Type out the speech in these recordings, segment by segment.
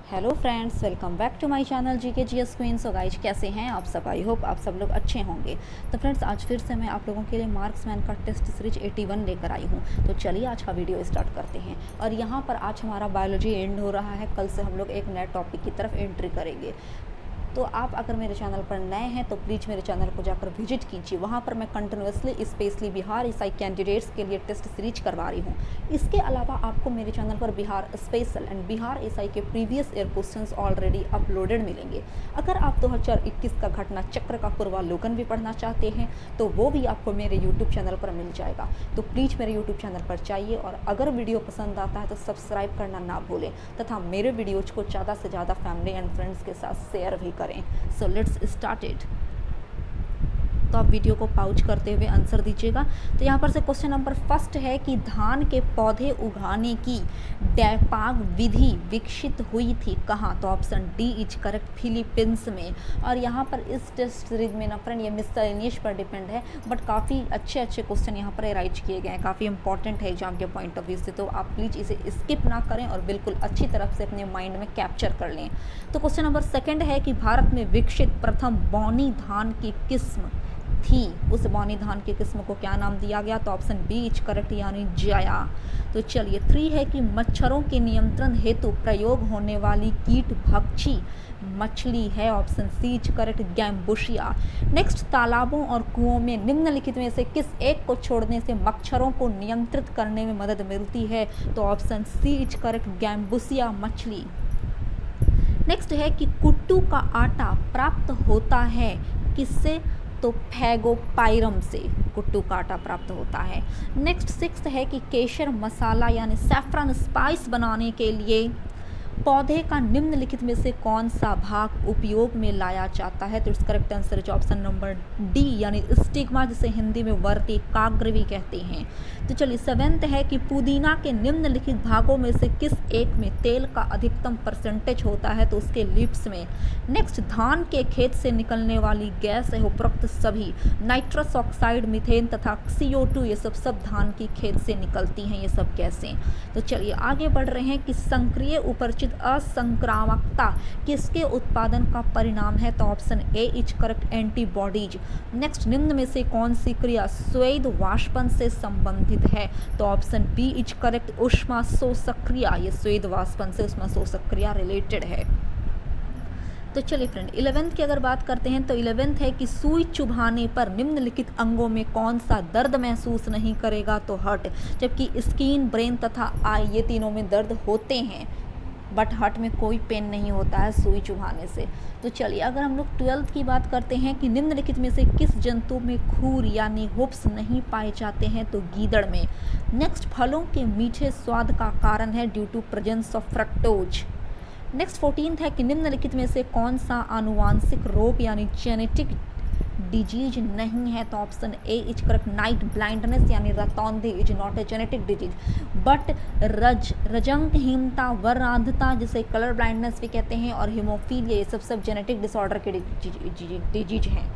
Hello friends, welcome back to my channel GK GS queen. So guys, कैसे हैं आप सब? आई होप आप सब लोग अच्छे होंगे। तो फ्रेंड्स, आज फिर से मैं आप लोगों के लिए मार्क्समैन का टेस्ट सीरीज 81 लेकर आई हूँ। तो चलिए आज का वीडियो स्टार्ट करते हैं। और यहाँ पर आज हमारा बायोलॉजी एंड हो रहा है। कल से हम लोग एक नए टॉपिक की तरफ एंट्री करेंगे। तो आप अगर मेरे चैनल पर नए हैं तो प्लीज़ मेरे चैनल को जाकर विजिट कीजिए। वहाँ पर मैं continuously specially Bihar SI candidates के लिए टेस्ट सीरीज करवा रही हूँ। इसके अलावा आपको मेरे चैनल पर Bihar special and Bihar SI के previous year questions already uploaded मिलेंगे। अगर आप 2021 का घटना चक्र का पूर्वावलोकन भी पढ़ना चाहते हैं तो वो भी आपको मेरे यूट्यूब चैनल पर मिल जाएगा। तो प्लीज़ मेरे यूट्यूब चैनल पर जाइए और अगर वीडियो पसंद आता है तो सब्सक्राइब करना ना भूलें तथा मेरे वीडियोज़ को ज़्यादा से ज़्यादा फैमिली एंड फ्रेंड्स के साथ शेयर भी करें। So let's start it। तो आप वीडियो को पॉज करते हुए आंसर दीजिएगा। तो यहाँ पर से क्वेश्चन नंबर फर्स्ट है कि धान के पौधे उगाने की डैपाग विधि विकसित हुई थी कहाँ? तो option D is correct, Philippines में। और यहाँ पर इस टेस्ट सीरीज में ना फ्रेंड ये मिसलेनियस पर डिपेंड है, बट काफ़ी अच्छे क्वेश्चन यहाँ पर अराइज किए गए हैं, काफ़ी इंपॉर्टेंट है एग्जाम के पॉइंट ऑफ व्यू से। तो आप प्लीज़ इसे स्किप ना करें और बिल्कुल अच्छी तरफ से अपने माइंड में कैप्चर कर लें। तो क्वेश्चन नंबर सेकेंड है कि भारत में विकसित प्रथम बौनी धान की किस्म थी, उस बौनी धान की किस्म को क्या नाम दिया गया? तो ऑप्शन बी इज करेक्ट, यानी जया। तो चलिए, 3 है कि मच्छरों के नियंत्रण हेतु प्रयोग होने वाली कीट भक्षी मछली है, option C is correct, gambusia. Next, तालाबों और कुओं में निम्नलिखित में से किस एक को छोड़ने से मच्छरों को नियंत्रित करने में मदद मिलती है? तो ऑप्शन सी इज करेक्ट, गैम्बुशिया मछली। नेक्स्ट है कि कुट्टू का आटा प्राप्त होता है किससे? तो फैगोपाइरम से कुट्टू का आटा प्राप्त होता है। नेक्स्ट 6 है कि केसर मसाला यानी सैफरन स्पाइस बनाने के लिए पौधे का निम्नलिखित में से कौन सा भाग उपयोग में लाया जाता है? तो इस करेक्ट आंसर है ऑप्शन नंबर डी, यानी स्टिग्मा, जिसे हिंदी में वर्तिकाग्र भी कहते हैं। तो चलिए, 7th है कि पुदीना के निम्नलिखित भागों में से किस एक में तेल का अधिकतम परसेंटेज होता है? तो उसके लिप्स में। नेक्स्ट, धान के खेत से निकलने वाली गैस है उपरोक्त सभी, नाइट्रस ऑक्साइड, मीथेन तथा CO2, ये सब धान की खेत से निकलती हैं ये सब गैसें। तो चलिए आगे बढ़ रहे हैं कि संक्रिय उपरचित असंक्रामकता किसके उत्पादन का परिणाम है? तो option A is correct, antibodies. Next, निम्न में से कौन सी क्रिया स्वेद वाष्पन से संबंधित है? तो ऑप्शन बी इज करेक्ट, ऊष्मा शोषक क्रिया। ये स्वेद वाष्पन से ऊष्मा शोषक क्रिया रिलेटेड है। तो चलिए फ्रेंड, 11th की अगर बात करते हैं तो 11th है कि सुई चुभाने पर निम्नलिखित अंगों में कौन सा दर्द महसूस नहीं करेगा? तो हार्ट। जबकि स्किन, ब्रेन तथा आई, ये तीनों में दर्द होते हैं, बट हार्ट में कोई पेन नहीं होता है सुई चुभाने से। तो चलिए, अगर हम लोग 12th की बात करते हैं कि निम्नलिखित में से किस जंतु में खूर यानी हुप्स नहीं पाए जाते हैं? तो गीदड़ में। नेक्स्ट, फलों के मीठे स्वाद का कारण है due to presence of fructose. Next 14th है कि निम्नलिखित में से कौन सा आनुवांशिक रोग यानी जेनेटिक डिजीज नहीं है? तो option A is correct, night blindness यानी रतौंधी is not a genetic disease, but रजंगहीनता, वरांधता, जिसे कलर ब्लाइंडनेस भी कहते हैं, और हीमोफीलिया, ये सब जेनेटिक डिसऑर्डर के डिजीज हैं।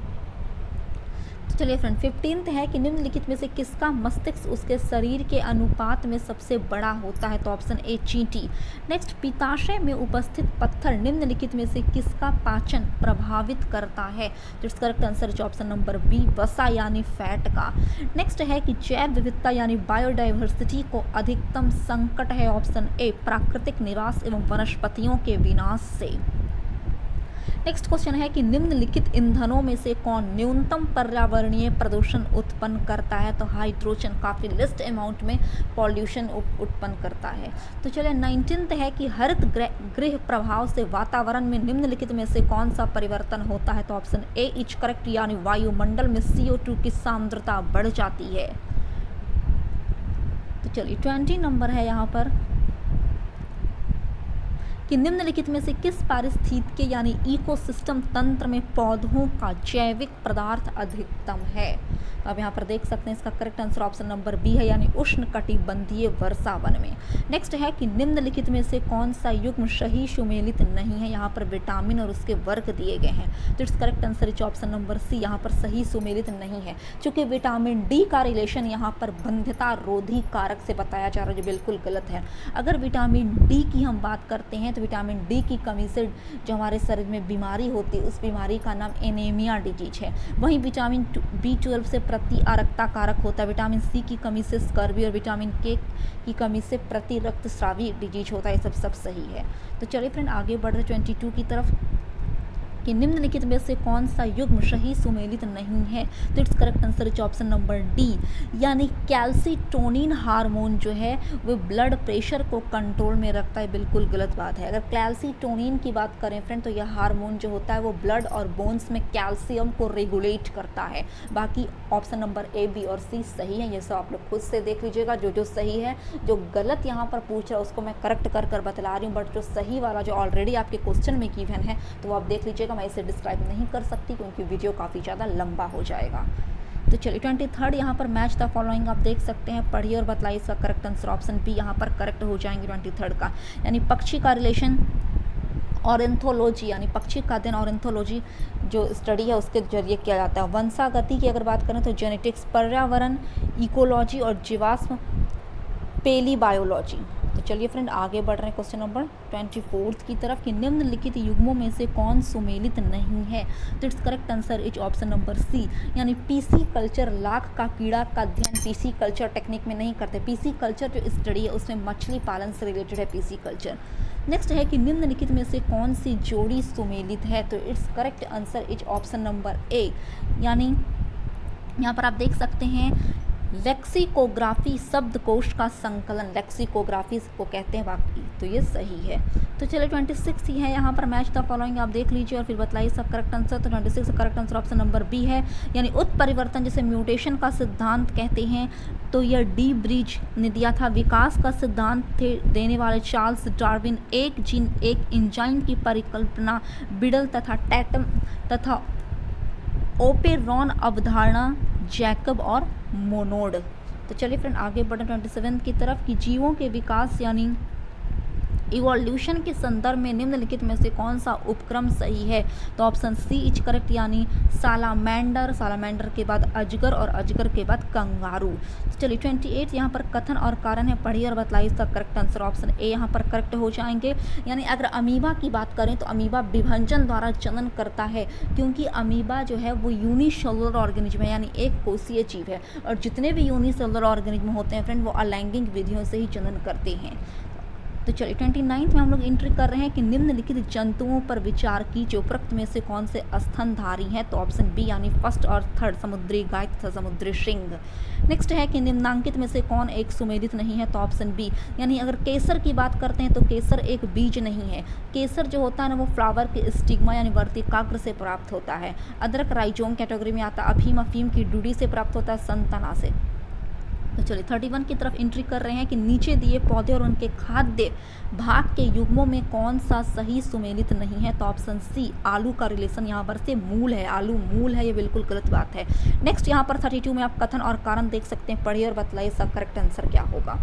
चलिए फ्रेंड, 15th है कि निम्नलिखित में से किसका मस्तिष्क उसके शरीर के अनुपात में सबसे बड़ा होता है? तो ऑप्शन ए चींटी। नेक्स्ट, पित्ताशय में उपस्थित पत्थर निम्नलिखित में से किसका पाचन प्रभावित करता है? तो इसका करेक्ट आंसर है ऑप्शन नंबर बी, वसा यानी फैट का। नेक्स्ट है कि जैव विविधता यानी बायोडाइवर्सिटी को अधिकतम संकट है? ऑप्शन ए, प्राकृतिक निवास एवं वनस्पतियों के विनाश से। नेक्स्ट क्वेश्चन है कि निम्नलिखित ईंधनों में से कौन न्यूनतम पर्यावरणीय प्रदूषण उत्पन्न करता है? तो हाइड्रोजन काफ़ी लिस्ट अमाउंट में पॉल्यूशन उत्पन्न करता है। तो चलिए, 19th है कि हरित गृह प्रभाव से वातावरण में निम्नलिखित में से कौन सा परिवर्तन होता है? तो ऑप्शन ए इज करेक्ट, यानी वायुमंडल में CO2 की सांद्रता बढ़ जाती है। तो चलिए, 20 नंबर है यहाँ पर कि निम्नलिखित में से किस पारिस्थितिकी यानी इकोसिस्टम तंत्र में पौधों का जैविक पदार्थ अधिकतम है? तो अब यहाँ पर देख सकते हैं इसका correct answer option number B है, यानी उष्णकटिबंधीय वर्षा वन में। नेक्स्ट है कि निम्नलिखित में से कौन सा युग्म सही सुमेलित नहीं है? यहाँ पर विटामिन और उसके वर्ग दिए गए हैं, तो it's correct answer is option number C, यहाँ पर सही सुमेलित नहीं है, क्योंकि विटामिन डी का रिलेशन यहाँ पर बंध्यता रोधी कारक से बताया जा रहा है, जो बिल्कुल गलत है। अगर विटामिन डी की हम बात करते हैं तो विटामिन डी की कमी से जो हमारे शरीर में बीमारी होती है उस बीमारी का नाम एनीमिया डिजीज है। वहीं विटामिन B12 से प्रतिआरकता कारक होता है, विटामिन सी की कमी से स्कर्वी और विटामिन के की कमी से प्रति रक्तस्रावी डिजीज होता है। ये सब सही है। तो चलिए फ्रेंड आगे बढ़ रहे 22 की तरफ कि निम्नलिखित में से कौन सा युग्म सही सुमेलित नहीं है। तो it's correct answer is option number D, यानी कैल्सीटोनिन हार्मोन जो है वो ब्लड प्रेशर को कंट्रोल में रखता है। बिल्कुल गलत बात है। अगर कैल्सीटोनिन की बात करें फ्रेंड तो यह हार्मोन जो होता है वो ब्लड और बोन्स में कैल्शियम को रेगुलेट करता है। बाकी ऑप्शन नंबर ए, बी और सी सही है। ये सब आप लोग खुद से देख लीजिएगा। जो सही है, जो गलत यहाँ पर पूछ रहा है उसको मैं करेक्ट कर बतला रही हूँ, बट जो सही वाला जो ऑलरेडी आपके क्वेश्चन में गिवन है तो वो आप देख लीजिएगा। मैं इसे डिस्क्राइब नहीं कर सकती क्योंकि वीडियो काफ़ी ज़्यादा लंबा हो जाएगा। तो चलिए 23 यहाँ पर मैच द फॉलोइंग आप देख सकते हैं, पढ़िए और बताइए इसका करेक्ट आंसर। ऑप्शन बी यहाँ पर करेक्ट हो जाएंगे 23 का, यानी पक्षी का रिलेशन ऑरेंथोलॉजी यानी पक्षी का अध्ययन ऑरेंथोलॉजी जो स्टडी है उसके जरिए किया जाता है। वंशागति की अगर बात करें तो जेनेटिक्स, पर्यावरण इकोलॉजी और जीवाश्म पेलीबायोलॉजी। तो चलिए फ्रेंड आगे बढ़ रहे हैं क्वेश्चन नंबर 24 की तरफ कि निम्नलिखित युग्मों में से कौन सुमेलित नहीं है। तो it's correct answer is option number C, यानी पीसी कल्चर लाख का कीड़ा का अध्ययन पीसी कल्चर टेक्निक में नहीं करते। पीसी कल्चर जो स्टडी है उसमें मछली पालन से रिलेटेड है पीसी कल्चर। नेक्स्ट है कि निम्नलिखित में से कौन सी जोड़ी सुमेलित है। तो it's correct answer is option number A, यानी यहाँ पर आप देख सकते हैं लेक्सिकोग्राफी शब्दकोश का संकलन, लेक्सिकोग्राफी को कहते हैं वाकई, तो ये सही है। तो चलिए 26 ही है यहाँ पर मैच द फॉलोइंग आप देख लीजिए और फिर बताइए इसका करेक्ट आंसर। तो 26 correct answer option number B है, यानी उत्परिवर्तन जिसे म्यूटेशन का सिद्धांत कहते हैं। तो यह डी ब्रिज ने दिया था। विकास का सिद्धांत देने वाले चार्ल्स डार्विन, एक जीन एक एंजाइम की परिकल्पना बिडल तथा टैटम तथा ओपेरॉन अवधारणा जैकब और मोनोड। तो चलिए फ्रेंड आगे बढ़े 27 की तरफ कि जीवों के विकास यानी इवोल्यूशन के संदर्भ में निम्नलिखित में से कौन सा उपक्रम सही है। तो ऑप्शन सी इज करेक्ट, यानी सालामेंडर, सालामेंडर के बाद अजगर और अजगर के बाद कंगारू। तो चलिए 28 यहाँ पर कथन और कारण है, पढ़िए और बताइए इसका करेक्ट आंसर। ऑप्शन ए यहाँ पर करेक्ट हो जाएंगे, यानी अगर अमीबा की बात करें तो अमीबा विभंजन द्वारा जनन करता है, क्योंकि अमीबा जो है वो यूनिसेलुलर ऑर्गेनिज्म है, यानी एक कोषीय जीव है और जितने भी यूनिसेलुलर ऑर्गेनिज्म होते हैं फ्रेंड वो अलैंगिक विधियों से ही जनन करते हैं। तो चलिए 29 में हम लोग एंट्री कर रहे हैं कि निम्नलिखित जंतुओं पर विचार कीजिए उपरोक्त में से कौन से स्तनधारी हैं। तो ऑप्शन बी यानी फर्स्ट और थर्ड, समुद्री गाय तथा समुद्री सिंह। नेक्स्ट है कि निम्नांकित में से कौन एक सुमेलित नहीं है। तो ऑप्शन बी, यानी अगर केसर की बात करते हैं तो केसर एक बीज नहीं है। केसर जो होता है ना वो फ्लावर के स्टिग्मा यानी वर्तिकाग्र से प्राप्त होता है। अदरक राइजोम कैटेगरी में आता है। अफीम की डूडी से प्राप्त होता है, संतना से। तो चलिए 31 की तरफ एंट्री कर रहे हैं कि नीचे दिए पौधे और उनके खाद्य भाग के युग्मों में कौन सा सही सुमेलित नहीं है। तो ऑप्शन सी, आलू का रिलेशन यहाँ पर से मूल है, आलू मूल है, ये बिल्कुल गलत बात है। नेक्स्ट यहाँ पर 32 में आप कथन और कारण देख सकते हैं, पढ़िए और बताइए इसका करेक्ट आंसर क्या होगा।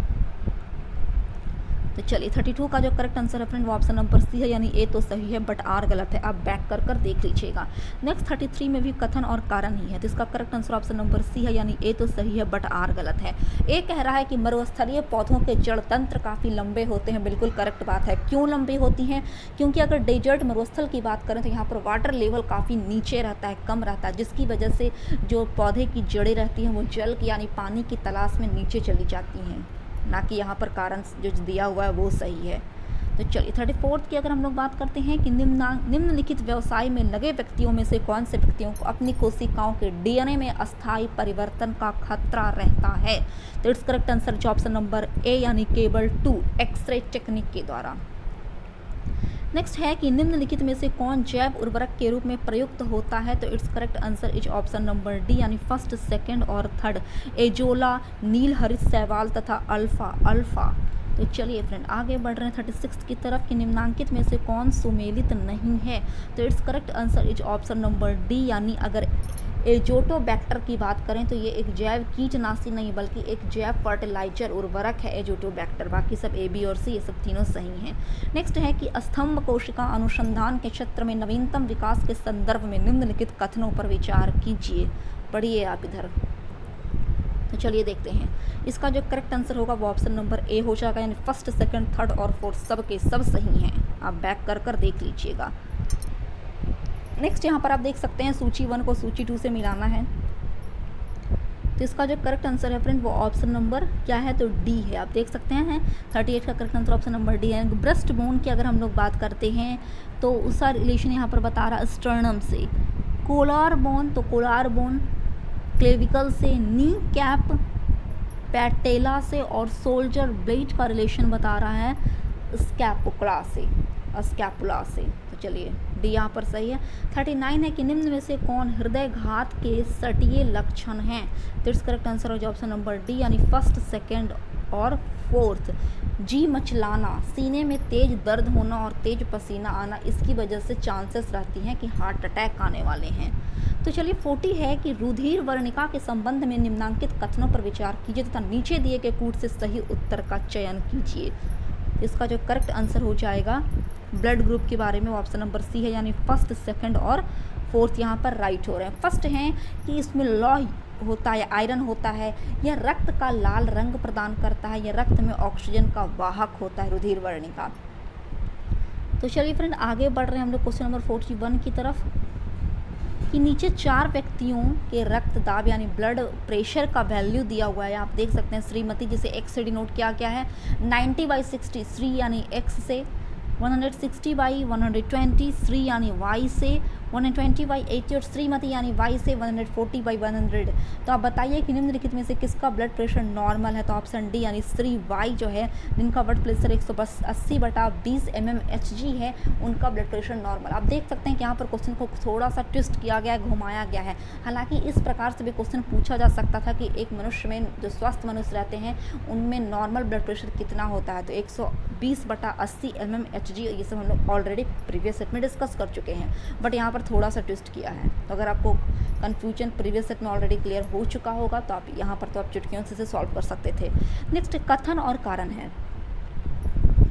तो चलिए 32 का जो करेक्ट आंसर है फ्रेंड वो ऑप्शन नंबर सी है, यानी ए तो सही है बट आर गलत है। आप बैक कर देख लीजिएगा। नेक्स्ट 33 में भी कथन और कारण ही है, तो इसका correct answer option number C है, यानी ए तो सही है बट आर गलत है। ए कह रहा है कि मरुस्थलीय पौधों के जड़ तंत्र काफ़ी लंबे होते हैं, बिल्कुल करेक्ट बात है। क्यों लंबे होती हैं? क्योंकि अगर डेजर्ट मरुस्थल की बात करें तो यहाँ पर वाटर लेवल काफ़ी नीचे रहता है, कम रहता है, जिसकी वजह से जो पौधे की जड़ें रहती हैं वो जल की यानी पानी की तलाश में नीचे चली जाती हैं, ना कि यहाँ पर कारण जो दिया हुआ है वो सही है। तो चलिए 34 की अगर हम लोग बात करते हैं कि निम्नलिखित व्यवसाय में लगे व्यक्तियों में से कौन से व्यक्तियों को अपनी कोशिकाओं के डीएनए में अस्थायी परिवर्तन का खतरा रहता है। तो it's correct answer option number A, यानी केबल 2 एक्सरे टेक्निक के द्वारा। नेक्स्ट है कि निम्नलिखित में से कौन जैव उर्वरक के रूप में प्रयुक्त होता है। तो it's correct answer is option number D, यानी फर्स्ट, सेकंड और थर्ड, एजोला, नील हरित शैवाल तथा अल्फा। तो चलिए फ्रेंड आगे बढ़ रहे हैं 36 की तरफ कि निम्नांकित में से कौन सुमेलित नहीं है। तो it's correct answer is option number D, यानी अगर एजोटोबैक्टर की बात करें तो ये एक जैव कीटनाशी नहीं बल्कि एक जैव फर्टिलाइजर उर्वरक है एजोटोबैक्टर। बाकी सब ए, बी और सी ये सब तीनों सही हैं। नेक्स्ट है कि स्तंभ कोशिका अनुसंधान के क्षेत्र में नवीनतम विकास के संदर्भ में निम्नलिखित कथनों पर विचार कीजिए। पढ़िए आप इधर। तो चलिए देखते हैं इसका जो करेक्ट आंसर होगा वो ऑप्शन नंबर ए हो जाएगा, यानी फर्स्ट, सेकंड, थर्ड और फोर्थ सब के सब सही हैं। आप बैक कर कर देख लीजिएगा। नेक्स्ट यहाँ पर आप देख सकते हैं सूची 1 को सूची 2 से मिलाना है। तो इसका जो करेक्ट आंसर है फ्रेंड वो ऑप्शन नंबर क्या है, तो डी है। आप देख सकते हैं 38 का correct answer option number D है। ब्रेस्ट बोन की अगर हम लोग बात करते हैं तो उसका रिलेशन यहाँ पर बता रहा है स्टर्नम से। कोलार बोन, तो कोलार बोन क्लेविकल से। नी कैप पैटेला से। और सोल्जर ब्लेड का रिलेशन बता रहा है स्कैपुला से, स्कैपुला से। तो चलिए डी यहाँ पर सही है। 39 है कि निम्न में से कौन हृदयघात के सटीय लक्षण हैं, तो इट्स करेक्ट आंसर हो जाए ऑप्शन नंबर डी यानी फर्स्ट, सेकंड और फोर्थ। जी मचलाना, सीने में तेज दर्द होना और तेज पसीना आना, इसकी वजह से चांसेस रहती हैं कि हार्ट अटैक आने वाले हैं। तो चलिए 40 है कि रुधिर वर्णिका के संबंध में निम्नांकित कथनों पर विचार कीजिए तथा नीचे दिए गए कूट से सही उत्तर का चयन कीजिए। इसका जो करेक्ट आंसर हो जाएगा ब्लड ग्रुप के बारे में ऑप्शन नंबर सी है यानी फर्स्ट, सेकंड और फोर्थ यहाँ पर राइट हो रहे हैं। फर्स्ट है कि इसमें लौह होता है, आयरन होता है, यह रक्त का लाल रंग प्रदान करता है, यह रक्त में ऑक्सीजन का वाहक होता है रुधिर वर्णिका। तो चलिए फ्रेंड आगे बढ़ रहे हैं हम लोग क्वेश्चन नंबर 41 की तरफ कि नीचे 4 व्यक्तियों के रक्तदाब यानी ब्लड प्रेशर का वैल्यू दिया हुआ है। आप देख सकते हैं श्रीमती जिसे एक्स से डिनोट किया गया है 90/60 श्री यानी एक्स से, 160/120 श्री यानी वाई से, 120/80 और श्रीमती यानी वाई से 140/100। तो आप बताइए कि निम्नलिखित में से किसका ब्लड प्रेशर नॉर्मल है, तो ऑप्शन डी यानी श्री वाई जो है जिनका ब्लड प्रेशर 180/20 mmHg है उनका ब्लड प्रेशर नॉर्मल। आप देख सकते हैं कि यहाँ पर क्वेश्चन को थोड़ा सा ट्विस्ट किया गया है, घुमाया गया है। हालांकि इस प्रकार से भी क्वेश्चन पूछा जा सकता था कि एक मनुष्य में जो स्वस्थ मनुष्य रहते हैं उनमें नॉर्मल ब्लड प्रेशर कितना होता है, तो 120/80 mmHg, ये सब हम लोग ऑलरेडी प्रीवियस सेट में डिस्कस कर चुके हैं, बट यहाँ पर थोड़ा सा ट्विस्ट किया है। तो अगर आपको कन्फ्यूजन प्रीवियस सेट में ऑलरेडी क्लियर हो चुका होगा तो आप यहाँ पर तो आप चुटकियों से सॉल्व कर सकते थे। नेक्स्ट कथन और कारण है,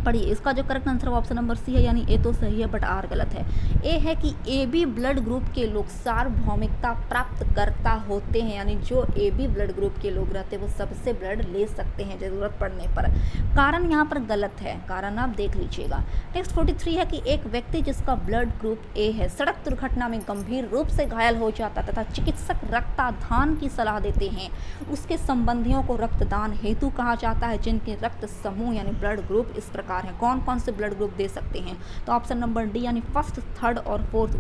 पढ़िए। इसका जो correct answer option number C है यानी ए तो सही है बट आर गलत है। ए है कि ए बी ब्लड ग्रुप के लोग सार्वभौमिकता प्राप्त करता होते हैं, यानी जो ए बी ब्लड ग्रुप के लोग रहते हैं वो सबसे ब्लड ले सकते हैं ज़रूरत पड़ने पर। कारण यहाँ पर गलत है, कारण आप देख लीजिएगा। नेक्स्ट 43 है कि एक व्यक्ति जिसका ब्लड ग्रुप ए है सड़क दुर्घटना में गंभीर रूप से घायल हो जाता तथा चिकित्सक रक्तदान की सलाह देते हैं, उसके संबंधियों को रक्तदान हेतु कहा जाता है जिनके रक्त समूह यानी ब्लड ग्रुप इस प्रकार है। कौन कौन से ब्लड ग्रुप दे सकते हैं, तो ऑप्शन नंबर डी यानी फर्स्ट, थर्ड और फोर्थ।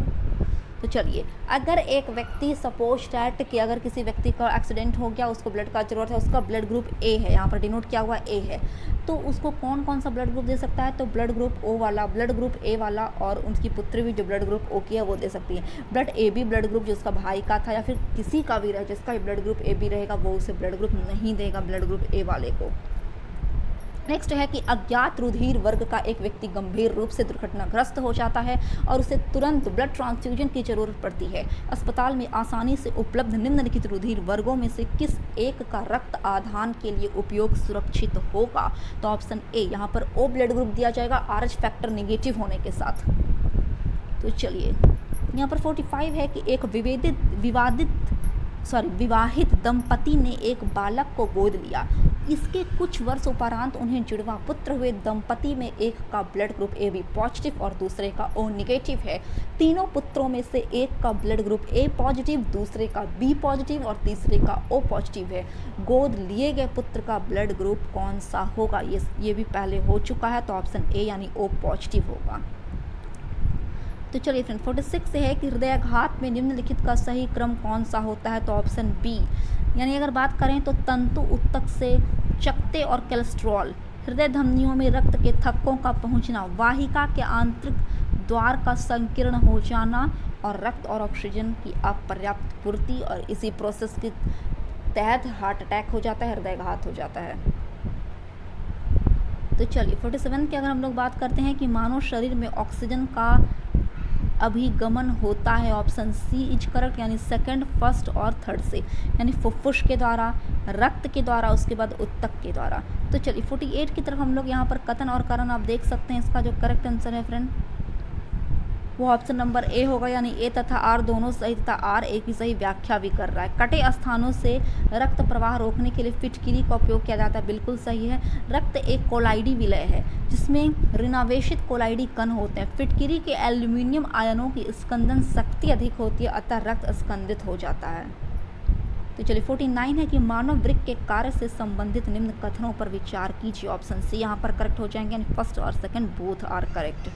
तो चलिए अगर एक व्यक्ति सपोज डैट कि अगर किसी व्यक्ति का एक्सीडेंट हो गया, उसको ब्लड का जरूरत है, उसका ब्लड ग्रुप ए है, यहाँ पर डिनोट किया हुआ ए है, तो उसको कौन कौन सा ब्लड ग्रुप दे सकता है, तो ब्लड ग्रुप ओ वाला, ब्लड ग्रुप ए वाला और उनकी पुत्री भी जो ब्लड ग्रुप ओ की है वो दे सकती है। Blood A B blood group जो उसका भाई का था या फिर किसी का भी रहे जिसका ब्लड ग्रुप ए बी रहेगा वो उसे ब्लड ग्रुप नहीं देगा ब्लड ग्रुप ए वाले को। नेक्स्ट है कि अज्ञात रुधिर वर्ग का एक व्यक्ति गंभीर रूप से दुर्घटनाग्रस्त हो जाता है और उसे तुरंत ब्लड ट्रांसफ्यूजन की जरूरत पड़ती है। अस्पताल में आसानी से उपलब्ध निम्नलिखित रुधिर वर्गों में से किस एक का रक्त आधान के लिए उपयोग सुरक्षित होगा, तो ऑप्शन ए यहाँ पर ओ ब्लड ग्रुप दिया जाएगा RH फैक्टर नेगेटिव होने के साथ। तो चलिए यहाँ पर 45 है कि एक विवाहित दंपति ने एक बालक को गोद लिया। इसके कुछ वर्ष उपरांत उन्हें जुड़वा पुत्र हुए। दंपति में एक का blood group A B positive और दूसरे का ओ नेगेटिव है। तीनों पुत्रों में से एक का ब्लड ग्रुप ए पॉजिटिव, दूसरे का बी पॉजिटिव और तीसरे का ओ पॉजिटिव है। गोद लिए गए पुत्र का ब्लड ग्रुप कौन सा होगा, ये भी पहले हो चुका है, तो ऑप्शन ए यानी ओ पॉजिटिव होगा। तो चलिए फ्रेंड 46 से है कि हृदयाघात में निम्नलिखित का सही क्रम कौन सा होता है, तो ऑप्शन बी यानी अगर बात करें तो तंतु उत्तक से चकत्ते और कोलेस्ट्रॉल, हृदय धमनियों में रक्त के थक्कों का पहुंचना, वाहिका के आंतरिक द्वार का संकीर्ण हो जाना और रक्त और ऑक्सीजन की अपर्याप्त पूर्ति, और इसी प्रोसेस के तहत हार्ट अटैक हो जाता है, हृदयाघात हो जाता है। तो चलिए 47 की अगर हम लोग बात करते हैं कि मानव शरीर में ऑक्सीजन का अभिगमन होता है, ऑप्शन सी इज करेक्ट यानी सेकंड, फर्स्ट और थर्ड से, यानी फुफ्फुस के द्वारा, रक्त के द्वारा, उसके बाद उत्तक के द्वारा। तो चलिए 48 की तरफ हम लोग यहाँ पर कथन और कारण आप देख सकते हैं। इसका जो करेक्ट आंसर है फ्रेंड वो ऑप्शन नंबर ए होगा, यानी ए तथा आर दोनों सही तथा आर ए की सही व्याख्या भी कर रहा है। कटे स्थानों से रक्त प्रवाह रोकने के लिए फिटकिरी का उपयोग किया जाता है, बिल्कुल सही है। रक्त एक कोलाइडी विलय है जिसमें ऋणावेशित कोलाइडी कण होते हैं। फिटकिरी के एल्यूमिनियम आयनों की स्कंदन शक्ति अधिक होती है, अतः रक्त स्कंदित हो जाता है। तो चलिए 49 है कि मानव वृक्क के कार्य से संबंधित निम्न कथनों पर विचार कीजिए। ऑप्शन सी यहाँ पर करेक्ट हो जाएंगे, यानी फर्स्ट और second both are correct.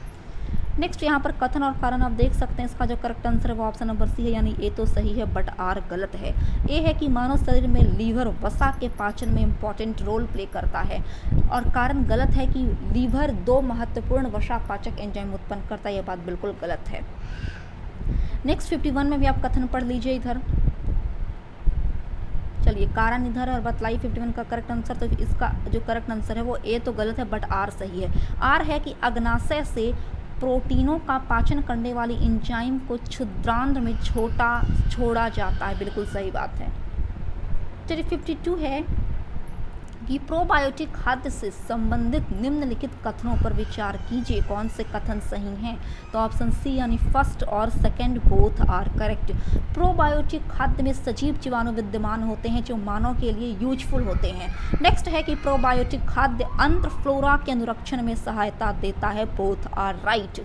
Next यहाँ पर कथन और कारण आप देख सकते हैं, इसका जो करेक्ट आंसर है वो ऑप्शन नंबर सी है, यानी ए तो सही है बट आर गलत है। ए है कि मानव शरीर में लीवर वसा के पाचन में इंपॉर्टेंट रोल प्ले करता है, और कारण गलत है कि लीवर 2 महत्वपूर्ण वसा पाचक एंजाइम उत्पन्न करता है, यह बात बिल्कुल गलत है। नेक्स्ट 51 में भी आप कथन पढ़ लीजिए इधर। चलिए कारण इधर और बतलाइए 51 का करेक्ट आंसर। तो इसका जो करेक्ट आंसर है वो ए तो गलत है बट आर सही है। आर है कि अग्नाशय से प्रोटीनों का पाचन करने वाली एंजाइम को क्षुद्रांत्र में छोड़ा जाता है, बिल्कुल सही बात है। चलिए 52 है कि प्रोबायोटिक खाद्य से संबंधित निम्नलिखित कथनों पर विचार कीजिए, कौन से कथन सही हैं। तो ऑप्शन सी यानी फर्स्ट और second both are correct. Probiotic खाद्य में सजीव जीवाणु विद्यमान होते हैं जो मानव के लिए यूजफुल होते हैं। नेक्स्ट है कि प्रोबायोटिक खाद्य अंत्र फ्लोरा के अनुरक्षण में सहायता देता है, बोथ आर राइट।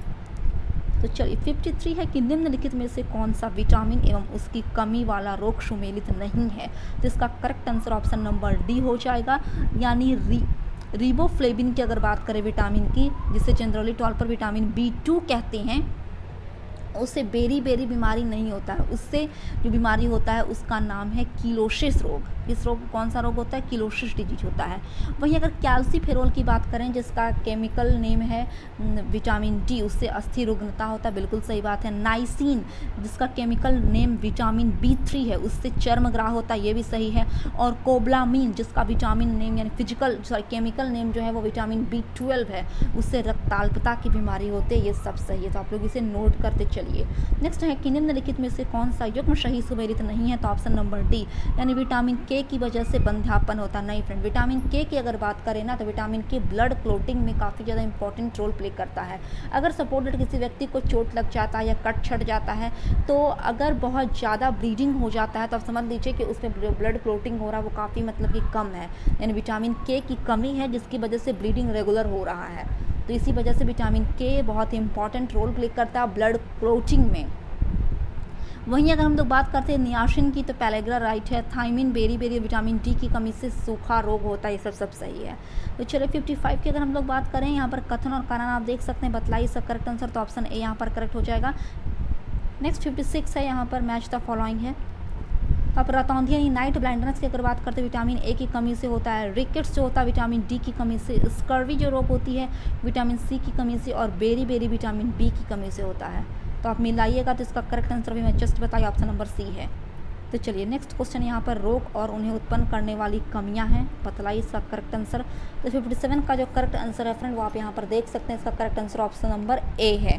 तो चलिए 53 है कि निम्नलिखित में से कौन सा विटामिन एवं उसकी कमी वाला रोग सुमेलित नहीं है। तो इसका correct answer option number D हो जाएगा, यानी रिबोफ्लेविन की अगर बात करें विटामिन की, जिसे जनरली तौर पर विटामिन B2 कहते हैं, उससे बेरी बीमारी नहीं होता है। उससे जो बीमारी होता है उसका नाम है किलोसिस रोग। किस रोग, कौन सा रोग होता है? किलोसिस डिजीज होता है। वहीं अगर कैल्सीफेरोल की बात करें जिसका केमिकल नेम है विटामिन डी, उससे अस्थि रुग्णता होता है, बिल्कुल सही बात है। नाइसिन जिसका केमिकल नेम विटामिन B3 है, उससे चर्मग्राह होता है, ये भी सही है। और कोबलामीन जिसका विटामिन नेम यानी केमिकल नेम जो है वो विटामिन B12 है, उससे रक्ताल्पता की बीमारी होती है, ये सब सही है। तो आप लोग इसे नोट करते चलिए। नेक्स्ट है कि निम्नलिखित में से कौन सा युग्म सही सुमेलित नहीं है। तो ऑप्शन नंबर डी, यानी विटामिन के की वजह से बंध्यापन होता नहीं। फ्रेंड विटामिन के की अगर बात करें ना तो विटामिन के ब्लड क्लोटिंग में काफ़ी ज़्यादा इंपॉर्टेंट रोल प्ले करता है। अगर सपोर्टेड किसी व्यक्ति को चोट लग जाता है या कट छट जाता है, तो अगर बहुत ज़्यादा ब्लीडिंग हो जाता है तो आप समझ लीजिए कि उसमें जो ब्लड क्लोटिंग हो रहा है वो काफ़ी मतलब कि कम है, यानी विटामिन के की कमी है जिसकी वजह से ब्लीडिंग रेगुलर हो रहा है। तो इसी वजह से विटामिन के बहुत ही इंपॉर्टेंट रोल प्ले करता है ब्लड क्लोटिंग में। वहीं अगर हम लोग बात करते हैं नियासिन की, तो पैलेग्रा राइट है। थायमिन, बेरी विटामिन डी की कमी से सूखा रोग होता है, ये सब सही है। तो चलिए 55 की अगर हम लोग बात करें, यहाँ पर कथन और कारण आप देख सकते हैं, बतलाइए इसका करेक्ट आंसर। तो ऑप्शन ए यहाँ पर करेक्ट हो जाएगा। नेक्स्ट 56 है, यहाँ पर मैच द फॉलोइंग है। अब रतौंधिया यानी नाइट ब्लाइंडनेस की अगर बात करते हैं विटामिन ए की कमी से होता है। रिकेट्स जो होता है विटामिन डी की कमी से। स्कर्वी जो रोग होती है विटामिन सी की कमी से। और बेरी विटामिन बी की कमी से होता है। तो आप मिलाइएगा तो इसका करेक्ट आंसर भी मैं जस्ट बताइए, ऑप्शन नंबर सी है। तो चलिए नेक्स्ट क्वेश्चन, यहाँ पर रोग और उन्हें उत्पन्न करने वाली कमियां हैं, बतलाइए इसका करेक्ट आंसर। तो 57 का जो करेक्ट आंसर है फ्रेंड वो आप यहाँ पर देख सकते हैं, इसका correct answer option number A है।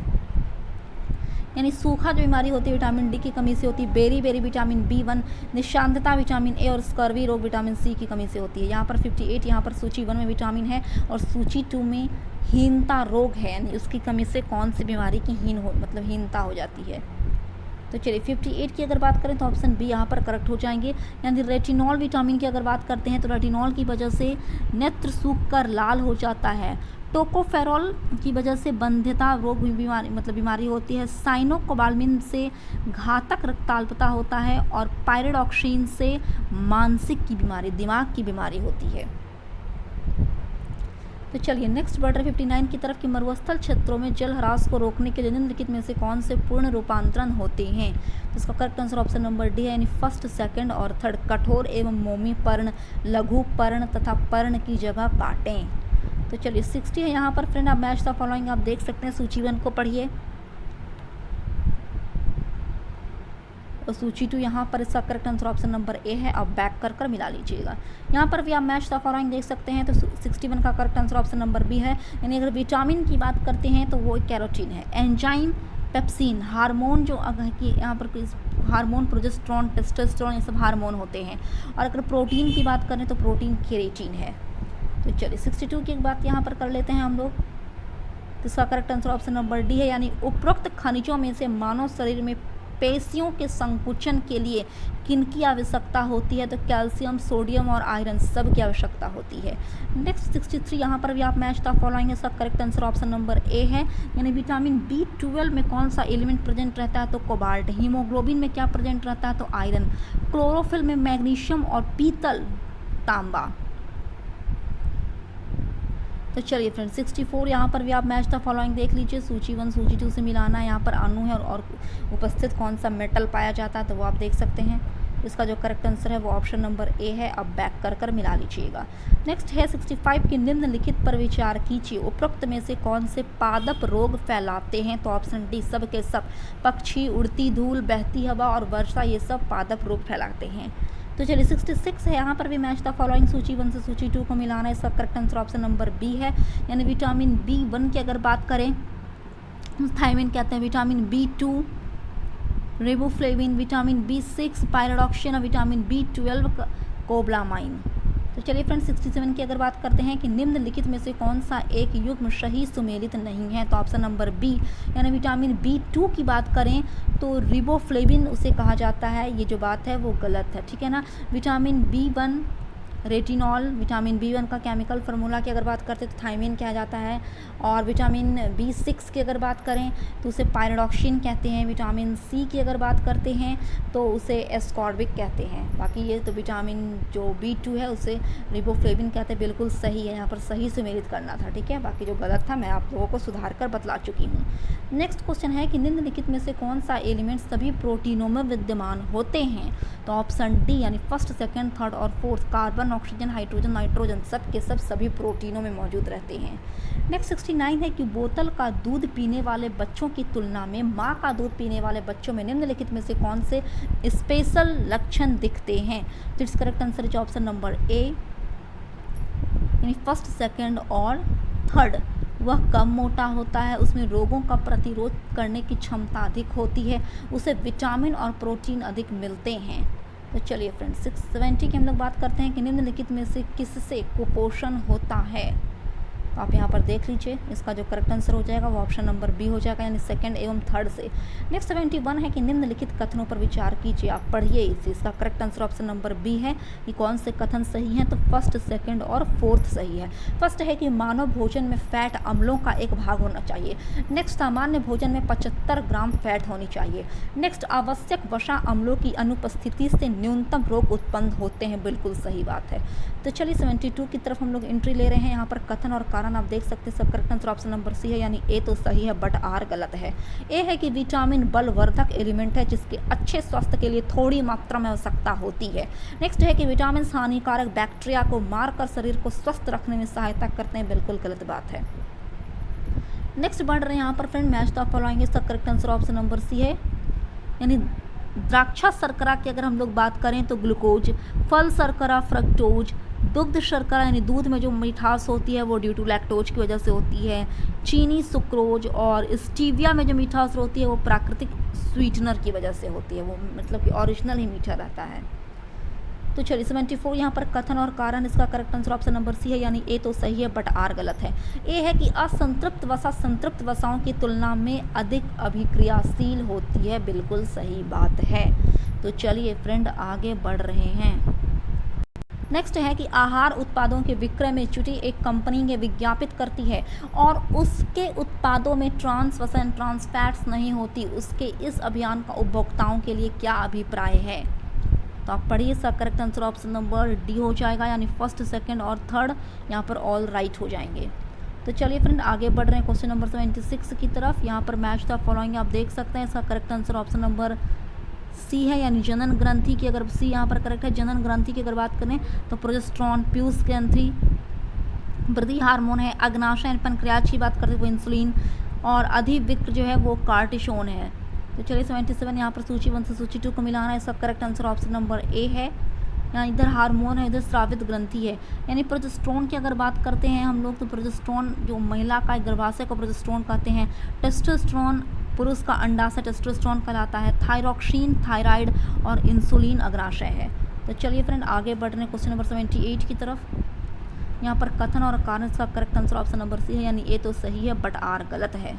यानी सूखा जो बीमारी होती है विटामिन डी की कमी से होती है। बेरी विटामिन B1, निशांतता विटामिन ए और स्कर्वी रोग विटामिन सी की कमी से होती है। यहाँ पर 58 यहाँ पर सूची 1 में विटामिन है और सूची 2 में हीनता रोग है, यानी उसकी कमी से कौन सी बीमारी की हीनता हो जाती है। तो चलिए 58 की अगर बात करें तो ऑप्शन बी यहाँ पर करेक्ट हो जाएंगे। यानी रेटिनॉल विटामिन की अगर बात करते हैं तो रेटिनॉल की वजह से नेत्र सूख कर लाल हो जाता है। टोकोफेरॉल की वजह से बंध्यता रोग बीमारी होती है। साइनोकोबाल्मिन से घातक रक्ताल्पता होता है। और पायरिडॉक्सिन से मानसिक की बीमारी, दिमाग की बीमारी होती है। तो चलिए नेक्स्ट बढ़ रहे 59 की तरफ कि मरुस्थल क्षेत्रों में जल ह्रास को रोकने के लिए निम्नलिखित में से कौन से पूर्ण रूपांतरण होते हैं। तो इसका correct answer option number D है, यानी फर्स्ट, सेकंड और थर्ड। कठोर एवं मोमी पर्ण, लघु पर्ण तथा पर्ण की जगह काटें। तो चलिए 60 है यहाँ पर फ्रेंड, आप मैच द फॉलोइंग आप देख सकते हैं, सूची 1 को पढ़िए और सूची 2 यहाँ पर इसका correct answer option number A है। आप बैक कर मिला लीजिएगा। यहाँ पर भी आप मैच द फॉलोइंग देख सकते हैं। तो 61 का correct answer option number B है। यानी अगर विटामिन की बात करते हैं तो वो कैरोटीन है। एंजाइम, पेप्सिन, हार्मोन जो कि यहाँ पर हार्मोन प्रोजेस्टेरोन, टेस्टोस्टेरोन, ये सब हार्मोन होते हैं। और अगर प्रोटीन की बात करें तो प्रोटीन केरेटिन है। तो चलिए 62 की एक बात यहाँ पर कर लेते हैं हम लोग। तो इसका correct answer option number D है, यानी उपरोक्त खनिजों में से मानव शरीर में पेशियों के संकुचन के लिए किनकी आवश्यकता होती है? तो कैल्शियम, सोडियम और आयरन सब की आवश्यकता होती है। नेक्स्ट 63 यहाँ पर भी आप मैच द फॉलोइंग, इसका correct answer option number A है, यानी विटामिन B12 में कौन सा एलिमेंट प्रेजेंट रहता है? तो कोबाल्ट। हीमोग्लोबिन में क्या प्रेजेंट रहता है? तो आयरन। क्लोरोफिल में मैग्नीशियम और पीतल, तांबा। तो चलिए फ्रेंड 64 यहाँ पर भी आप मैच द फॉलोइंग देख लीजिए, सूची 1 सूची 2 से मिलाना है। यहाँ पर अणु है और उपस्थित कौन सा मेटल पाया जाता है तो वो आप देख सकते हैं। इसका जो करेक्ट आंसर है वो ऑप्शन नंबर ए है। अब बैक कर मिला लीजिएगा। नेक्स्ट है 65 की निम्नलिखित पर विचार कीजिए, उपरोक्त में से कौन से पादप रोग फैलाते हैं? तो ऑप्शन डी सब के सब, पक्षी, उड़ती धूल, बहती हवा और वर्षा, ये सब पादप रोग फैलाते हैं। तो चलिए 66 है, यहाँ पर भी मैच द फॉलोइंग, सूची 1 से सूची 2 को मिलाना है। इसका correct answer option number B है, यानी विटामिन B1 की अगर बात करें थायमिन कहते हैं, vitamin B2 riboflavin, vitamin B6 pyridoxine और विटामिन B12 कोबलामाइन। तो चलिए फ्रेंड्स 67 की अगर बात करते हैं कि निम्नलिखित में से कौन सा एक युग्म सही सुमेलित नहीं है? तो ऑप्शन नंबर बी, यानी विटामिन B2 की बात करें तो रिबोफ्लेविन उसे कहा जाता है, ये जो बात है वो गलत है, ठीक है ना। Vitamin B1 retinol, vitamin B1 का केमिकल फार्मूला की अगर बात करते हैं तो थायमिन कहा जाता है, और विटामिन B6 की अगर बात करें तो उसे पायरोडॉक्सिन कहते हैं। विटामिन C की अगर बात करते हैं तो उसे एस्कॉर्बिक कहते हैं। बाकी ये तो विटामिन जो B2 है उसे रिबोफ्लेविन कहते हैं, बिल्कुल सही है, यहाँ पर सही सुमेलित करना था, ठीक है। बाकी जो गलत था मैं आप लोगों को सुधार कर बतला चुकी हूँ। नेक्स्ट क्वेश्चन है कि निम्नलिखित में से कौन सा एलिमेंट सभी प्रोटीनों में विद्यमान होते हैं? तो ऑप्शन डी, यानी फर्स्ट, सेकंड, थर्ड और fourth, carbon, oxygen, hydrogen, nitrogen सब के सब सभी प्रोटीनों में मौजूद रहते हैं। नेक्स्ट 69 है कि बोतल का दूध पीने वाले बच्चों की तुलना में माँ का दूध पीने वाले बच्चों में निम्नलिखित में से कौन से स्पेशल लक्षण दिखते हैं? तो it's correct answer is option number A, यानी फर्स्ट, सेकंड और थर्ड। वह कम मोटा होता है, उसमें रोगों का प्रतिरोध करने की क्षमता अधिक होती है, उसे विटामिन और प्रोटीन अधिक मिलते हैं। तो चलिए फ्रेंड्स 670 की हम लोग बात करते हैं कि निम्नलिखित में से किससे कुपोषण होता है? तो आप यहाँ पर देख लीजिए, इसका जो करेक्ट आंसर हो जाएगा वो ऑप्शन नंबर बी हो जाएगा, यानी सेकंड एवं थर्ड से। नेक्स्ट 71 है कि निम्नलिखित कथनों पर विचार कीजिए, आप पढ़िए इसे। इसका correct answer option number B है। कि कौन से कथन सही हैं? तो फर्स्ट, सेकंड और फोर्थ सही है। फर्स्ट है कि मानव भोजन में फैट अम्लों का एक भाग होना चाहिए। नेक्स्ट, सामान्य भोजन में 75 ग्राम फैट होनी चाहिए। नेक्स्ट, आवश्यक वसा अम्लों की अनुपस्थिति से न्यूनतम रोग उत्पन्न होते हैं, बिल्कुल सही बात है। तो चलिए 72 की तरफ हम लोग एंट्री ले रहे हैं। यहाँ पर कथन और कारण आप देख सकते हैं, सब correct answer option number C है, यानी ए तो सही है बट आर गलत है। ए है कि विटामिन बलवर्धक एलिमेंट है जिसके अच्छे स्वास्थ्य के लिए थोड़ी मात्रा में आवश्यकता होती है। नेक्स्ट है कि विटामिन हानिकारक बैक्टीरिया को मारकर शरीर को स्वस्थ रखने में सहायता करते हैं, बिल्कुल गलत बात है। नेक्स्ट बढ़ रहे हैं यहाँ पर फ्रेंड, मैच द फॉलोइंग, इसका correct answer option number C है, यानी द्राक्षा शर्करा की अगर हम लोग बात करें तो ग्लूकोज, फल शर्करा फ्रक्टोज, दुग्ध शर्करा यानी दूध में जो मिठास होती है वो ड्यू टू लैक्टोज की वजह से होती है, चीनी सुक्रोज और स्टीविया में जो मिठास होती है वो प्राकृतिक स्वीटनर की वजह से होती है, वो मतलब कि ओरिजिनल ही मीठा रहता है। तो चलिए 74 यहाँ पर कथन और कारण, इसका correct answer option number C है, यानी ए तो सही है बट आर गलत है। ए है कि असंतृप्त वसा संतृप्त वसाओं की तुलना में अधिक अभिक्रियाशील होती है, बिल्कुल सही बात है। तो चलिए फ्रेंड आगे बढ़ रहे हैं। नेक्स्ट है कि आहार उत्पादों के विक्रय में जुटी एक कंपनी ये विज्ञापित करती है और उसके उत्पादों में ट्रांस वसा ट्रांस फैट्स नहीं होती, उसके इस अभियान का उपभोक्ताओं के लिए क्या अभिप्राय है? तो आप पढ़िए, इसका correct answer option number D हो जाएगा, यानी फर्स्ट, सेकंड और थर्ड यहाँ पर ऑल राइट हो जाएंगे। तो चलिए फ्रेंड आगे बढ़ रहे हैं क्वेश्चन नंबर 76 की तरफ। यहाँ पर मैच द फॉलोइंग आप देख सकते हैं, इसका correct answer option number C है, यानी जनन ग्रंथि की, अगर सी यहाँ पर करेक्ट है। जनन ग्रंथि की अगर बात करें तो प्रोजेस्टेरॉन, पीयूष ग्रंथि वृद्धि हार्मोन है, अग्नाशय यानी पैंक्रियाज की बात करते हैं वो इंसुलिन, और अधिविक्र जो है वो कार्टिसोन है। तो चलिए 77 यहाँ पर सूची 1 से सूची 2 को मिलाना है, इसका correct answer option number A है, यहाँ इधर हार्मोन है, इधर स्रावित ग्रंथि है। यानी प्रोजेस्टेरॉन की अगर बात करते हैं हम लोग तो प्रोजेस्टेरॉन जो महिला का गर्भाशय को प्रोजेस्टेरॉन कहते हैं। टेस्टोस्टेरोन पुरुष का अंडाशय टेस्टोस्टेरोन कहलाता है। थायरॉक्सिन थायराइड और इंसुलिन अग्नाशय है। तो चलिए फ्रेंड आगे बढ़ रहे हैं क्वेश्चन नंबर 78 की तरफ। यहाँ पर कथन और कारण, इसका correct answer option number C है, यानी ए तो सही है बट आर गलत है।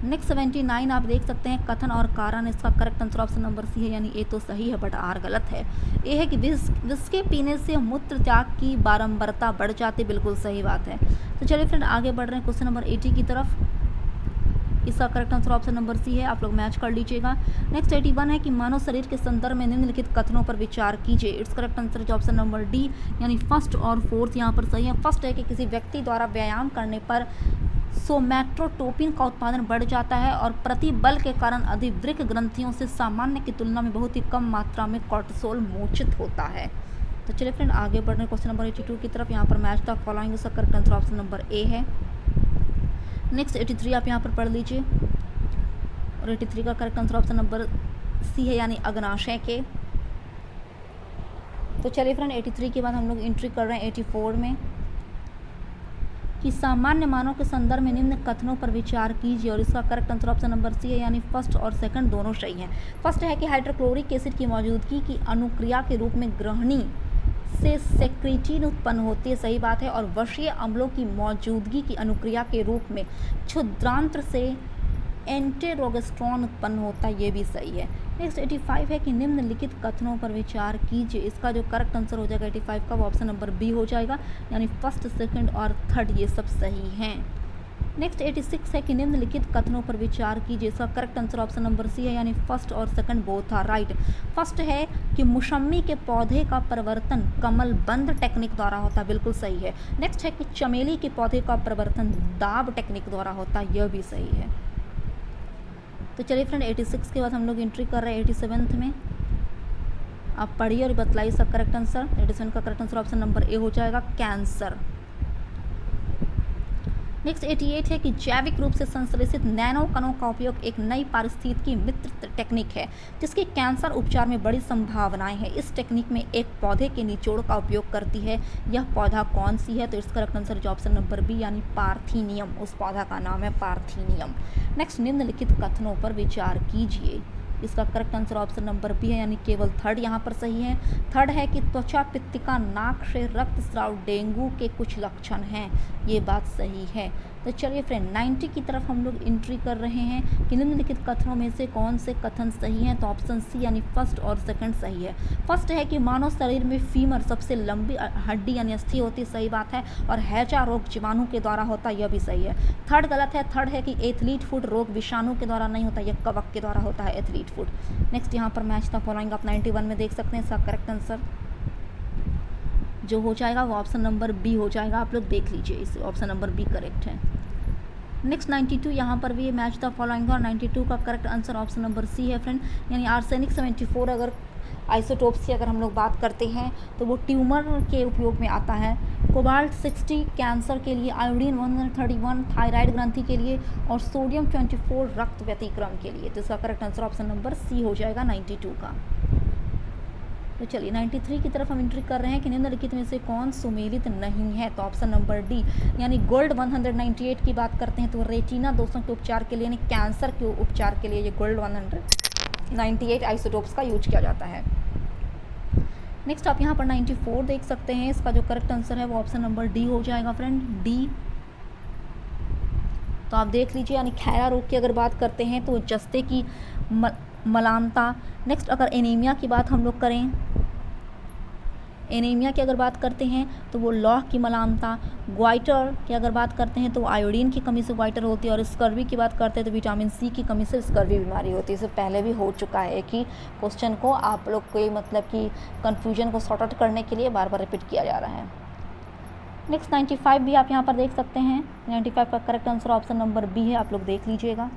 नेक्स्ट 79 आप देख सकते हैं, कथन और कारण, इसका correct answer option number C है, यानी ए तो सही है बट आर गलत है। ए है कि विस्के पीने से मूत्र त्याग की बारंबारता बढ़ जाती, बिल्कुल सही बात है। तो चलिए फ्रेंड आगे बढ़ रहे हैं क्वेश्चन नंबर 80 की तरफ। इसका correct answer option number C है, आप लोग मैच कर लीजिएगा। नेक्स्ट 81 है कि मानव शरीर के संदर्भ में निम्नलिखित कथनों पर विचार कीजिए। इट्स करेक्ट आंसर है ऑप्शन नंबर डी, यानी फर्स्ट और फोर्थ यहाँ पर सही है। फर्स्ट है कि किसी व्यक्ति द्वारा व्यायाम करने पर सोमैट्रोटोपिन का उत्पादन बढ़ जाता है और प्रतिबल के कारण अधिवृक्क ग्रंथियों से सामान्य की तुलना में बहुत ही कम मात्रा में कॉर्टिसोल मोचित होता है। तो चलिए फ्रेंड आगे बढ़ रहे हैं क्वेश्चन नंबर 82 की तरफ। यहाँ पर मैच द फॉलोइंग, इसका correct answer option number A है। नेक्स्ट 83 आप यहाँ पर पढ़ लीजिए, और 83 का correct answer option number C है, यानी अग्नाशय के। तो चलिए फ्रेंड 83 के बाद हम लोग एंट्री कर रहे हैं 84 में, कि सामान्य मानव के संदर्भ में निम्न कथनों पर विचार कीजिए, और इसका correct answer option number C है, यानी फर्स्ट और सेकंड दोनों सही हैं। फर्स्ट है कि हाइड्रोक्लोरिक एसिड की मौजूदगी की अनुक्रिया के रूप में ग्रहणी से सेक्रेटिन उत्पन्न होती है, सही बात है। और वशीय अम्लों की मौजूदगी की अनुक्रिया के रूप में क्षुद्रांत्र से एंटेरोगेस्ट्रॉन उत्पन्न होता है, ये भी सही है। नेक्स्ट 85 है कि निम्नलिखित कथनों पर विचार कीजिए। इसका जो करेक्ट आंसर हो जाएगा 85 का, वो ऑप्शन नंबर बी हो जाएगा, यानी फर्स्ट, सेकंड और थर्ड ये सब सही हैं। नेक्स्ट 86 है कि निम्नलिखित कथनों पर विचार कीजिए। इसका correct answer option number C है, यानी फर्स्ट और second both are right. First है कि मौसमी के पौधे का परिवर्तन कमल बंद टेक्निक द्वारा होता है, बिल्कुल सही है। नेक्स्ट है कि चमेली के पौधे का परिवर्तन दाब टेक्निक द्वारा होता है, यह भी सही है। तो चलिए फ्रेंड 86 के बाद हम लोग एंट्री कर रहे हैं 87 में। आप पढ़िए और बतलाइए इसका करेक्ट आंसर। 87 का correct answer option number A हो जाएगा, कैंसर। नेक्स्ट 88 है कि जैविक रूप से संश्लेषित नैनो कणों का उपयोग एक नई पारिस्थितिकी मित्र टेक्निक है जिसकी कैंसर उपचार में बड़ी संभावनाएं हैं। इस टेक्निक में एक पौधे के निचोड़ का उपयोग करती है। यह पौधा कौन सी है? तो इसका करेक्ट आंसर जो ऑप्शन नंबर बी, यानी पार्थीनियम। उस पौधा का नाम है पार्थीनियम। नेक्स्ट निम्नलिखित कथनों पर विचार कीजिए। इसका correct answer option number B है, यानी केवल थर्ड यहाँ पर सही है। थर्ड है कि त्वचा पित्तिका, नाक से रक्तस्राव डेंगू के कुछ लक्षण हैं, ये बात सही है। तो चलिए फ्रेंड 90 की तरफ हम लोग एंट्री कर रहे हैं कि निम्नलिखित कथनों में से कौन से कथन सही हैं? तो ऑप्शन सी, यानी फर्स्ट और सेकंड सही है। फर्स्ट है कि मानव शरीर में फीमर सबसे लंबी हड्डी यानी अस्थि होती है, सही बात है, और हैजा रोग जीवाणु के द्वारा होता है, यह भी सही है। थर्ड गलत है। थर्ड है कि एथलीट फुट रोग विषाणु के द्वारा नहीं होता, यह कवक के द्वारा होता है एथलीट फुट। नेक्स्ट यहाँ पर मैच द फॉलोइंग आप 91 में देख सकते हैं। इसका करेक्ट आंसर जो हो जाएगा वो ऑप्शन नंबर बी हो जाएगा। आप लोग देख लीजिए, इस ऑप्शन नंबर बी करेक्ट है। नेक्स्ट 92 यहाँ पर भी मैच द फॉलोइंग और 92 का correct answer option number C है फ्रेंड, यानी आर्सेनिक 74। अगर आइसोटोप्स की अगर हम लोग बात करते हैं तो वो ट्यूमर के उपयोग में आता है। कोबाल्ट 60 कैंसर के लिए, आयोडीन 131 थायराइड ग्रंथि के लिए, और सोडियम 24 रक्त व्यतिक्रम के लिए। तो इसका correct answer option number C हो जाएगा 92 का। तो चलिए 93 की तरफ हम एंट्री कर रहे हैं कि निम्नलिखित में से कौन सुमेलित नहीं है? तो ऑप्शन नंबर डी, यानी गोल्ड 198 की बात करते हैं तो रेटिना दोषों के उपचार के लिए, यानी कैंसर के उपचार के लिए ये गोल्ड 198 आइसोटोप्स का यूज किया जाता है। नेक्स्ट आप यहाँ पर 94 देख सकते हैं। इसका जो करेक्ट आंसर है वो ऑप्शन नंबर डी हो जाएगा फ्रेंड, डी। तो आप देख लीजिए, यानी खैरा रोग की अगर बात करते हैं तो जस्ते की मलानता। नेक्स्ट अगर एनीमिया की बात हम लोग करें, एनीमिया की अगर बात करते हैं तो वो लौह की मलानता। ग्वाइटर की अगर बात करते हैं तो आयोडीन की कमी से ग्वाइटर होती है। और स्कर्वी की बात करते हैं तो विटामिन सी की कमी से स्कर्वी बीमारी होती है। इससे पहले भी हो चुका है एक ही क्वेश्चन को आप लोग को मतलब कि कन्फ्यूजन को सॉर्ट आउट करने के लिए बार बार रिपीट किया जा रहा है। नेक्स्ट 95 भी आप यहाँ पर देख सकते हैं। 95 का correct answer option number B है, आप लोग देख लीजिएगा।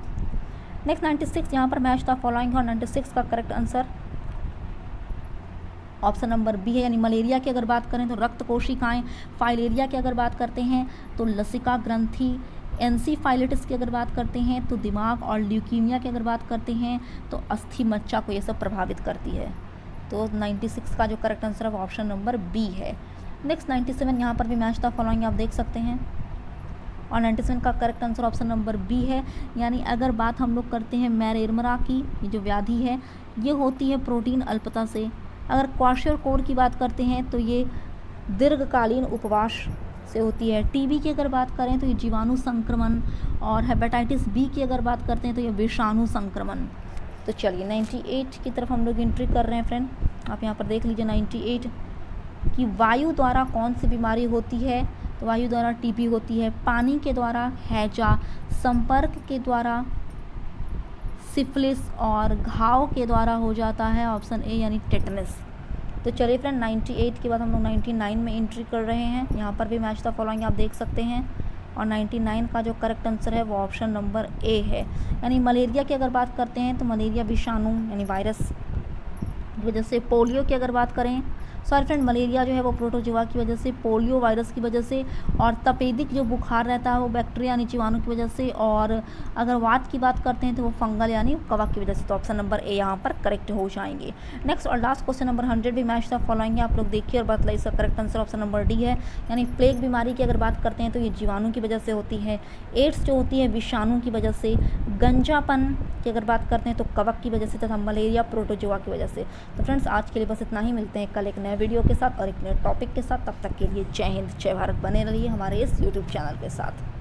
नेक्स्ट 96 यहाँ पर मैच द फॉलोइंग, और 96 का correct answer option number B है, यानी मलेरिया की अगर बात करें तो रक्त कोशिकाएं। फाइलेरिया की अगर बात करते हैं तो लसिका ग्रंथि। एनसीफाइलिटिस की अगर बात करते हैं तो दिमाग। और ल्यूकीमिया की अगर बात करते हैं तो अस्थि मज्जा को ये सब प्रभावित करती है। तो 96 का जो करेक्ट आंसर है वो ऑप्शन नंबर बी है। नेक्स्ट 97 यहाँ पर भी मैच द फॉलोइंग आप देख सकते हैं, और 97 का correct answer option number B है। यानी अगर बात हम लोग करते हैं मैरेमरा की, ये जो व्याधि है ये होती है प्रोटीन अल्पता से। अगर क्वाशियोर कोर की बात करते हैं तो ये दीर्घकालीन उपवास से होती है। टीबी की अगर बात करें तो ये जीवाणु संक्रमण, और हेपेटाइटिस बी की अगर बात करते हैं तो ये विषाणु संक्रमण। तो चलिए 98 की तरफ हम लोग एंट्री कर रहे हैं फ्रेंड। आप यहाँ पर देख लीजिए 98 कि वायु द्वारा कौन सी बीमारी होती है, तो वायु द्वारा टीबी होती है। पानी के द्वारा हैजा, संपर्क के द्वारा सिफिलिस, और घाव के द्वारा हो जाता है ऑप्शन ए यानी टेटनस। तो चलिए फ्रेंड 98 के बाद हम लोग 99 में एंट्री कर रहे हैं। यहाँ पर भी मैच द फॉलोइंग आप देख सकते हैं, और 99 का जो करेक्ट आंसर है वो ऑप्शन नंबर ए है। यानी मलेरिया की अगर बात करते हैं तो मलेरिया विषाणु यानी वायरस की वजह से। पोलियो की अगर बात करें, सॉरी फ्रेंड, मलेरिया जो है वो प्रोटोजोआ की वजह से, पोलियो वायरस की वजह से, और तपेदिक जो बुखार रहता है वो बैक्टीरिया यानी जीवाणु की वजह से, और अगर वात की बात करते हैं तो वो फंगल यानी कवक की वजह से। तो ऑप्शन नंबर ए यहाँ पर करेक्ट हो जाएंगे। नेक्स्ट और लास्ट क्वेश्चन नंबर 100 भी मैच द फॉलोइंग है, आप लोग देखिए और बतलाइए। इसका correct answer option number D है, यानी प्लेग बीमारी की अगर बात करते हैं तो ये जीवाणु की वजह से होती है। एड्स जो होती है विषाणु की वजह से। गंजापन की अगर बात करते हैं तो कवक की वजह से, तथा मलेरिया प्रोटोजोआ की वजह से। तो फ्रेंड्स आज के लिए बस इतना ही, मिलते हैं कल एक नए वीडियो के साथ और एक नए टॉपिक के साथ। तब तक के लिए जय हिंद जय भारत, बने रहिए हमारे इस यूट्यूब चैनल के साथ।